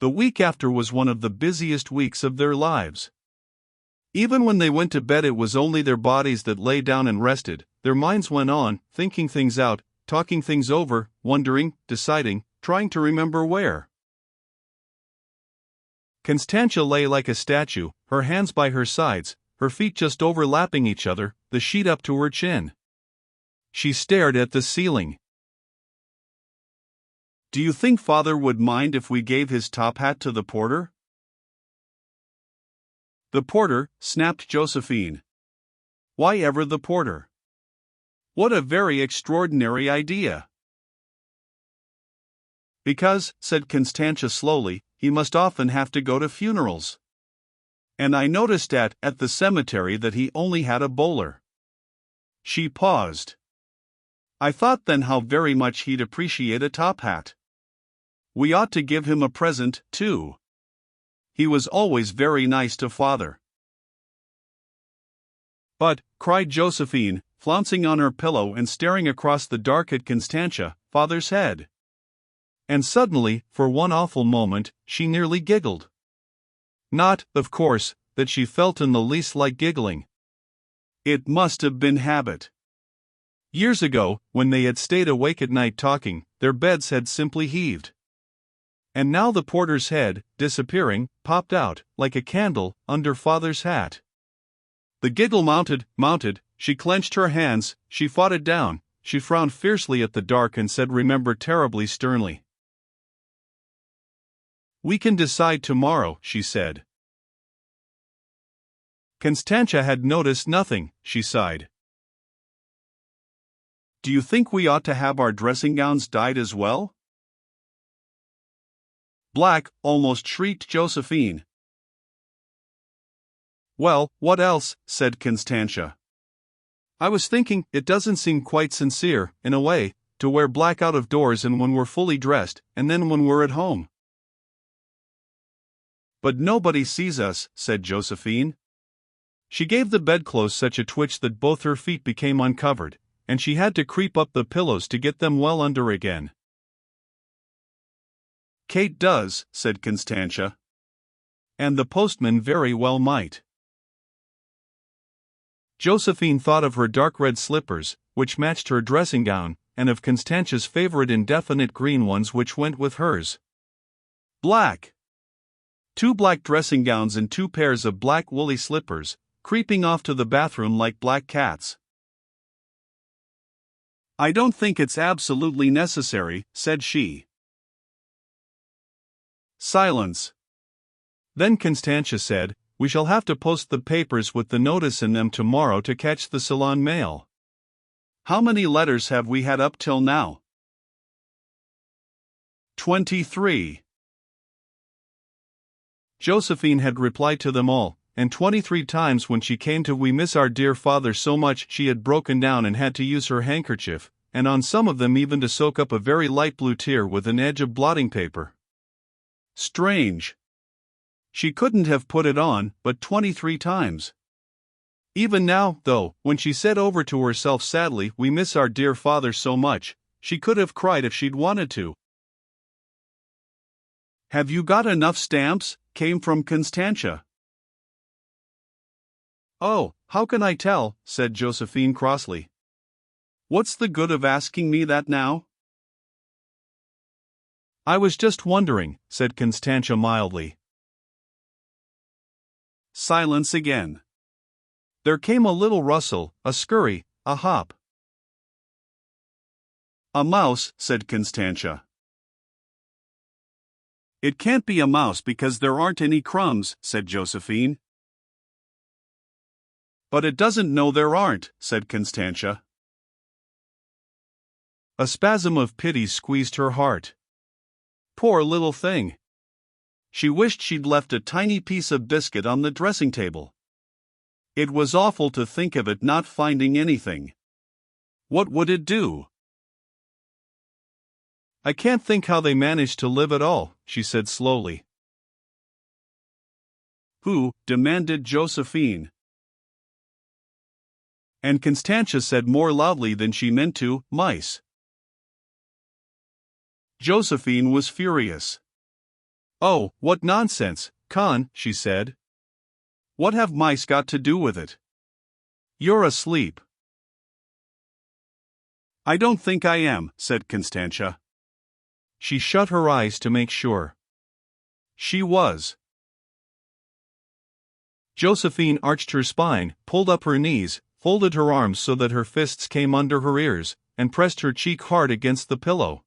The week after was one of the busiest weeks of their lives. Even when they went to bed, it was only their bodies that lay down and rested. Their minds went on, thinking things out, talking things over, wondering, deciding, trying to remember where. Constantia lay like a statue, her hands by her sides, her feet just overlapping each other, the sheet up to her chin. She stared at the ceiling. "Do you think Father would mind if we gave his top hat to the porter?" "The porter," snapped Josephine. "Why ever the porter? What a very extraordinary idea." "Because," said Constantia slowly, "he must often have to go to funerals. And I noticed at the cemetery that he only had a bowler." She paused. "I thought then how very much he'd appreciate a top hat. We ought to give him a present, too. He was always very nice to Father." "But," cried Josephine, flouncing on her pillow and staring across the dark at Constantia, "Father's head." And suddenly, for one awful moment, she nearly giggled. Not, of course, that she felt in the least like giggling. It must have been habit. Years ago, when they had stayed awake at night talking, their beds had simply heaved. And now the porter's head, disappearing, popped out, like a candle, under Father's hat. The giggle mounted, she clenched her hands, she fought it down, she frowned fiercely at the dark and said "Remember" terribly sternly. "We can decide tomorrow," she said. Constantia had noticed nothing, she sighed. "Do you think we ought to have our dressing gowns dyed as well?" "Black," almost shrieked Josephine. "Well, what else?" said Constantia. "I was thinking, it doesn't seem quite sincere, in a way, to wear black out of doors and when we're fully dressed, and then when we're at home." "But nobody sees us," said Josephine. She gave the bedclothes such a twitch that both her feet became uncovered, and she had to creep up the pillows to get them well under again. "Kate does," said Constantia. "And the postman very well might." Josephine thought of her dark red slippers, which matched her dressing gown, and of Constantia's favorite indefinite green ones which went with hers. Black! 2 black dressing gowns and 2 pairs of black woolly slippers, creeping off to the bathroom like black cats. "I don't think it's absolutely necessary," said she. Silence. Then Constantia said, "We shall have to post the papers with the notice in them tomorrow to catch the Salon mail. How many letters have we had up till now?" 23. Josephine had replied to them all, and 23 times when she came to "We miss our dear Father so much" she had broken down and had to use her handkerchief, and on some of them even to soak up a very light blue tear with an edge of blotting paper. Strange. She couldn't have put it on, but 23 times. Even now, though, when she said over to herself sadly, "We miss our dear Father so much," she could have cried if she'd wanted to. "Have you got enough stamps?" came from Constantia. "Oh, how can I tell?" said Josephine crossly. "What's the good of asking me that now?" "I was just wondering," said Constantia mildly. Silence again. There came a little rustle, a scurry, a hop. "A mouse," said Constantia. "It can't be a mouse because there aren't any crumbs," said Josephine. "But it doesn't know there aren't," said Constantia. A spasm of pity squeezed her heart. Poor little thing. She wished she'd left a tiny piece of biscuit on the dressing table. It was awful to think of it not finding anything. What would it do? "I can't think how they managed to live at all," she said slowly. "Who?" demanded Josephine. And Constantia said more loudly than she meant to, "Mice." Josephine was furious. Oh, what nonsense, Con, she said. What have mice got to do with it? You're asleep. I don't think I am, said Constantia. She shut her eyes to make sure. She was. Josephine arched her spine, pulled up her knees, folded her arms so that her fists came under her ears, and pressed her cheek hard against the pillow.